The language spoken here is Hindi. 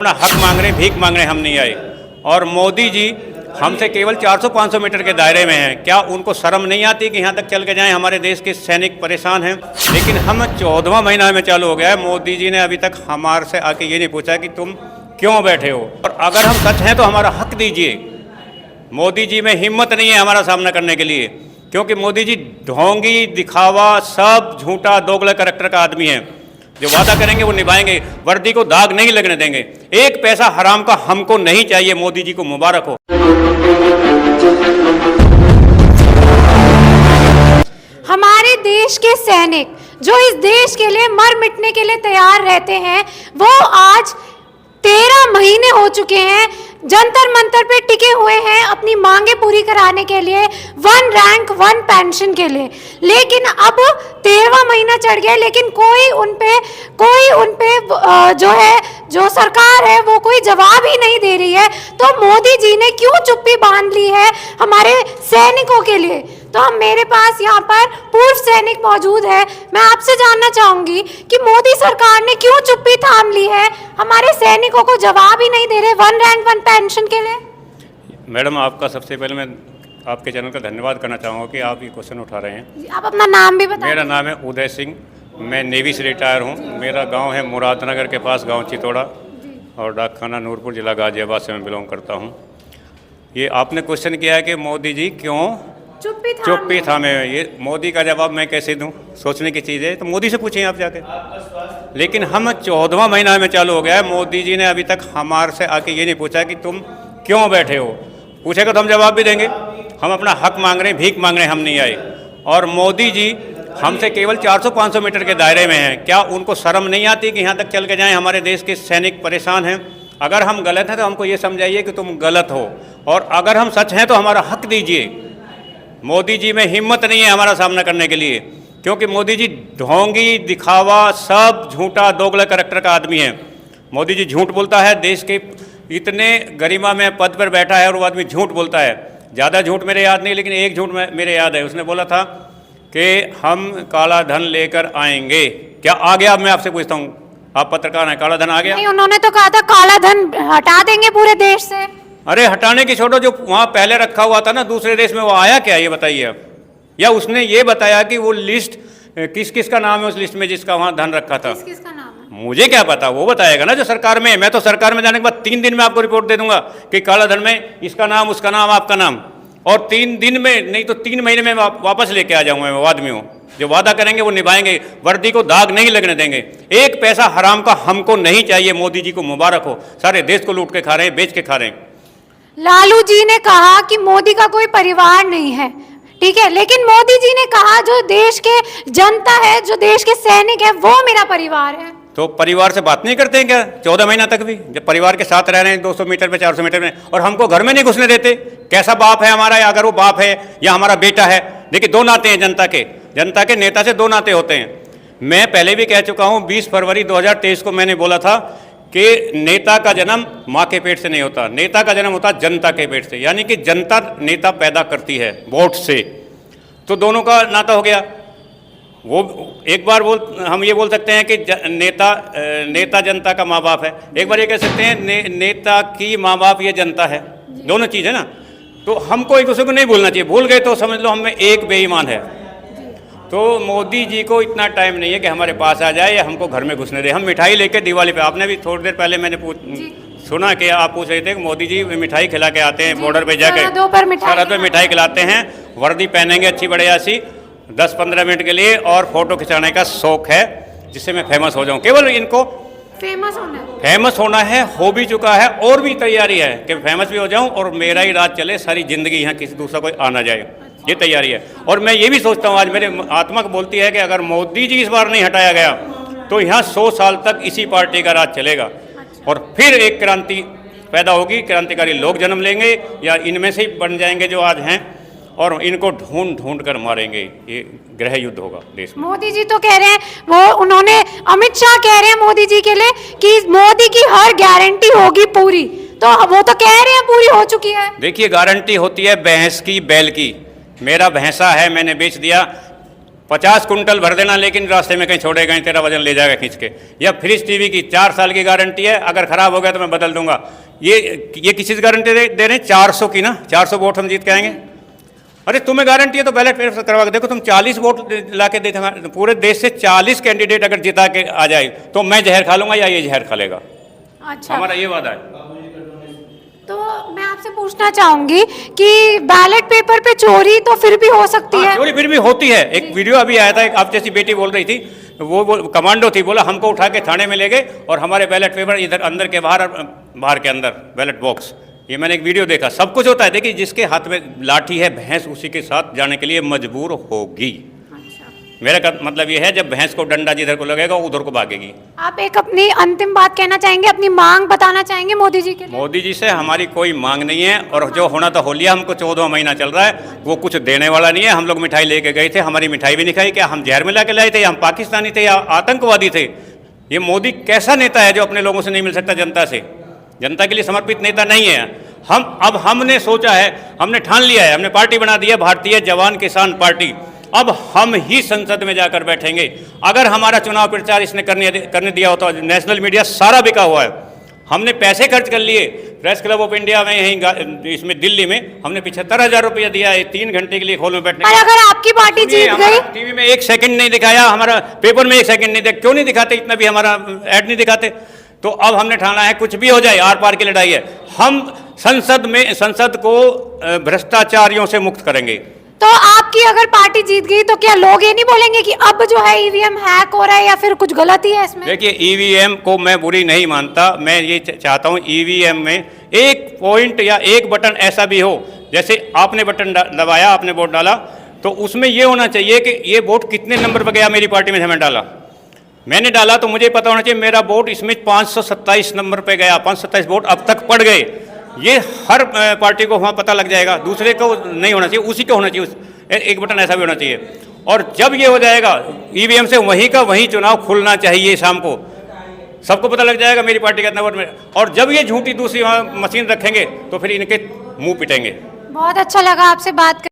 अपना हक मांग रहे, भीख मांग रहे, हम नहीं आए। और मोदी जी हमसे केवल 400-500 मीटर के दायरे में हैं। क्या उनको शर्म नहीं आती कि यहाँ तक चल के जाएं? हमारे देश के सैनिक परेशान हैं। लेकिन हम 14वां महीना में चालू हो गया है, मोदी जी ने अभी तक हमारे से आके ये नहीं पूछा कि तुम क्यों बैठे हो, और अगर हम सच हैं तो हमारा हक दीजिए। मोदी जी में हिम्मत नहीं है हमारा सामना करने के लिए, क्योंकि मोदी जी ढोंगी, दिखावा, सब झूठा, दोगला करैक्टर का आदमी है। जो वादा करेंगे वो निभाएंगे, वर्दी को दाग नहीं लगने देंगे। एक पैसा हराम का हमको नहीं चाहिए। मोदी जी को मुबारक हो। हमारे देश के सैनिक जो इस देश के लिए मर मिटने के लिए तैयार रहते हैं, वो आज 13 महीने हो चुके हैं जंतर मंतर पे टिके हुए हैं अपनी मांगे पूरी कराने के लिए, 1 रैंक 1 पेंशन के लिए। लेकिन अब 13वां महीना चढ़ गया, लेकिन कोई उन पे जो सरकार है वो कोई जवाब ही नहीं दे रही है। तो मोदी जी ने क्यों चुप्पी बांध ली है हमारे सैनिकों के लिए? तो हम मेरे पास यहाँ पर पूर्व सैनिक मौजूद है। मैं आपसे जानना चाहूंगी कि मोदी सरकार ने क्यों चुप्पी थाम ली है, हमारे सैनिकों को जवाब ही नहीं दे रहे 1 रैंक 1 पेंशन के लिए। मैडम, आपका सबसे पहले मैं आपके चैनल का धन्यवाद करना चाहूँगा कि आप ये क्वेश्चन उठा रहे हैं। आप अपना नाम भी बताएं। मेरा नाम है उदय सिंह, मैं नेवी से रिटायर हूँ। मेरा गांव है मुरादनगर के पास, गांव चितौड़ा, और डाकखाना नूरपुर, जिला गाजियाबाद से मैं बिलोंग करता हूँ। ये आपने क्वेश्चन किया है कि मोदी जी क्यों चुप्पी थामे। ये मोदी का जवाब मैं कैसे दूं? सोचने की चीज़ है, तो मोदी से पूछें आप जाके। लेकिन हम 14वां महीना में चालू हो गया है, मोदी जी ने अभी तक हमारे से आके ये नहीं पूछा कि तुम क्यों बैठे हो। पूछेगा तो हम जवाब भी देंगे। हम अपना हक मांग रहे हैं, भीख मांग रहे हैं, हम नहीं आए। और मोदी जी हमसे केवल 400-500 मीटर के दायरे में हैं। क्या उनको शर्म नहीं आती कि यहाँ तक चल के जाएं? हमारे देश के सैनिक परेशान हैं। अगर हम गलत हैं तो हमको ये समझाइए कि तुम गलत हो, और अगर हम सच हैं तो हमारा हक दीजिए। मोदी जी में हिम्मत नहीं है हमारा सामना करने के लिए, क्योंकि मोदी जी ढोंगी, दिखावा, सब झूठा, दोगला करैक्टर का आदमी है। मोदी जी झूठ बोलता है। देश के इतने गरिमा में पद पर बैठा है और वो आदमी झूठ बोलता है। ज़्यादा झूठ मेरे याद नहीं, लेकिन एक झूठ मेरे याद है। उसने बोला था कि हम काला धन लेकर आएंगे। क्या आ गया? अब मैं आपसे पूछता हूँ, आप पत्रकार हैं, काला धन आ गया? नहीं, उन्होंने तो कहा था काला धन हटा देंगे पूरे देश से। अरे हटाने की छोड़ो, जो वहाँ पहले रखा हुआ था ना दूसरे देश में, वो आया क्या ये बताइए आप। या उसने ये बताया कि वो लिस्ट किस किस का नाम है उस लिस्ट में जिसका वहाँ धन रखा था? किस का नाम है? मुझे क्या पता, वो बताएगा ना जो सरकार में है। मैं तो सरकार में जाने के बाद 3 दिन में आपको रिपोर्ट दे दूंगा कि काला धन में इसका नाम, उसका नाम, आपका नाम। और 3 दिन में नहीं तो 3 महीने में वापस लेके आ जाऊंगा। मैं आदमी हूँ, जो वादा करेंगे वो निभाएंगे, वर्दी को दाग नहीं लगने देंगे। एक पैसा हराम का हमको नहीं चाहिए। मोदी जी को मुबारक हो, सारे देश को लूट के खा रहे हैं, बेच के खा रहे हैं। लालू जी ने कहा कि मोदी का कोई परिवार नहीं है, ठीक है, लेकिन मोदी जी ने कहा जो देश के जनता है, जो देश के सैनिक है, वो मेरा परिवार है। तो परिवार से बात नहीं करते हैं क्या 14 महीना तक भी? जब परिवार के साथ रह रहे हैं 200 मीटर पे, 400 मीटर में, और हमको घर में नहीं घुसने देते। कैसा बाप है हमारा? या अगर वो बाप है या हमारा बेटा है। देखिए, 2 नाते हैं जनता के नेता से 2 नाते होते हैं। मैं पहले भी कह चुका हूँ, 20 फरवरी 2023 को मैंने बोला था कि नेता का जन्म माँ के पेट से नहीं होता, नेता का जन्म होता जनता के पेट से। यानी कि जनता नेता पैदा करती है वोट से। तो दोनों का नाता हो गया। वो एक बार हम ये बोल सकते हैं कि नेता जनता का माँ बाप है। एक बार ये कह सकते हैं नेता की माँ बाप ये जनता है। दोनों चीज़ है ना। तो हमको एक दूसरे को नहीं भूलना चाहिए। भूल गए तो समझ लो हम में एक बेईमान है। तो मोदी जी को इतना टाइम नहीं है कि हमारे पास आ जाए या हमको घर में घुसने दे। हम मिठाई लेके दिवाली पे, आपने भी थोड़ी देर पहले मैंने सुना कि आप पूछ रहे थे कि मोदी जी मिठाई खिला के आते हैं बॉर्डर पे जाके, सरहद पे मिठाई खिलाते हैं, वर्दी पहनेंगे अच्छी बढ़िया सी 10-15 मिनट के लिए, और फोटो खिंचाने का शौक है जिससे मैं फेमस हो जाऊँ। केवल इनको फेमस होना है, हो भी चुका है, और भी तैयारी है कि फेमस भी हो जाऊँ और मेरा ही राज चले सारी जिंदगी, यहाँ किसी दूसरा कोई आ ना जाए। ये तैयारी है। और मैं ये भी सोचता हूँ, आज मेरे आत्मा को बोलती है कि अगर मोदी जी इस बार नहीं हटाया गया तो यहाँ 100 साल तक इसी पार्टी का राज चलेगा, और फिर एक क्रांति पैदा होगी। क्रांतिकारी लोग जन्म लेंगे या इनमें से ही बन जाएंगे जो आज हैं, और इनको ढूंढ कर मारेंगे। ये गृह युद्ध होगा देश में। मोदी जी तो कह रहे हैं, अमित शाह कह रहे हैं मोदी जी के लिए कि मोदी की हर गारंटी होगी पूरी। तो वो तो कह रहे हैं पूरी हो चुकी है। देखिए, गारंटी होती है भैंस की, बैल की। मेरा भैंसा है, मैंने बेच दिया। 50 कुंटल भर देना, लेकिन रास्ते में कहीं छोड़े गए, तेरा वजन ले जाएगा खींच के। या फ्रिज टीवी की 4 साल की गारंटी है, अगर खराब हो गया तो मैं बदल दूंगा। ये किसी से गारंटी दे रहे हैं? 400 की ना, 400 वोट हम जीत के आएंगे। अरे तुम्हें गारंटी है तो बैलेट पेपर करवा के देखो। तुम 40 वोट ला के देखा, पूरे देश से 40 कैंडिडेट अगर जिता के आ जाए तो मैं जहर खा लूंगा या ये जहर खा लेगा। अच्छा, हमारा ये वादा है। तो मैं आपसे पूछना चाहूंगी कि बैलेट पेपर पे चोरी तो फिर भी हो सकती है? चोरी फिर भी होती है। एक वीडियो अभी आया था, एक आप जैसी बेटी बोल रही थी, वो कमांडो थी, बोला हमको उठा के थाने में ले गए और हमारे बैलेट पेपर इधर अंदर के बाहर, बाहर के अंदर बैलेट बॉक्स। ये मैंने एक वीडियो देखा। सब कुछ होता है। देखिए, जिसके हाथ में लाठी है, भैंस उसी के साथ जाने के लिए मजबूर होगी। मेरा मतलब ये है, जब भैंस को डंडा जिधर को लगेगा उधर को भागेगी। आप एक अपनी अंतिम बात कहना चाहेंगे, अपनी मांग बताना चाहेंगे मोदी जी के लिए? मोदी जी से हमारी कोई मांग नहीं है, और जो होना था हो लिया। हमको 14वां महीना चल रहा है, वो कुछ देने वाला नहीं है। हम लोग मिठाई लेके गए थे, हमारी मिठाई भी नहीं खाई। क्या हम जहर मिला के लाए थे, या हम पाकिस्तानी थे, या आतंकवादी थे? ये मोदी कैसा नेता है जो अपने लोगों से नहीं मिल सकता, जनता से? जनता के लिए समर्पित नेता नहीं है। हमने सोचा है, हमने ठान लिया है, हमने पार्टी बना दी है, भारतीय जवान किसान पार्टी। अब हम ही संसद में जाकर बैठेंगे। अगर हमारा चुनाव प्रचार इसने करने दिया होता, नेशनल मीडिया सारा बिका हुआ है। हमने पैसे खर्च कर लिए। प्रेस क्लब ऑफ इंडिया में, यहीं इसमें दिल्ली में हमने 75,000 रुपया दिया है 3 घंटे के लिए हॉल में बैठने। और अगर आपकी पार्टी जीत गई? टीवी में 1 सेकंड नहीं दिखाया, हमारा पेपर में 1 सेकंड नहीं दिखाया। क्यों नहीं दिखाते? इतना भी हमारा ऐड नहीं दिखाते। तो अब हमने ठाना है, कुछ भी हो जाए, आर पार की लड़ाई है। हम संसद को भ्रष्टाचारियों से मुक्त करेंगे। तो आपकी अगर पार्टी जीत गई तो क्या लोग ये नहीं बोलेंगे कि अब जो है ईवीएम हैक हो रहा है या फिर कुछ गलती है इसमें? देखिए, ईवीएम को मैं बुरी नहीं मानता। मैं ये चाहता हूँ ईवीएम में एक पॉइंट या एक बटन ऐसा भी हो, जैसे आपने बटन दबाया, आपने वोट डाला, तो उसमें ये होना चाहिए कि ये वोट कितने नंबर पर गया मेरी पार्टी में से मैं डाला। मैंने डाला तो मुझे पता होना चाहिए मेरा वोट इसमें 527 नंबर पे गया, 527 वोट अब तक पड़ गए। ये हर पार्टी को वहाँ पता लग जाएगा, दूसरे को नहीं होना चाहिए, उसी को होना चाहिए। एक बटन ऐसा भी होना चाहिए। और जब ये हो जाएगा ईवीएम से, वहीं का वहीं चुनाव खुलना चाहिए शाम को, सबको पता लग जाएगा मेरी पार्टी का इतना वोट में। और जब ये झूठी दूसरी वहाँ मशीन रखेंगे तो फिर इनके मुंह पिटेंगे। बहुत अच्छा लगा आपसे बात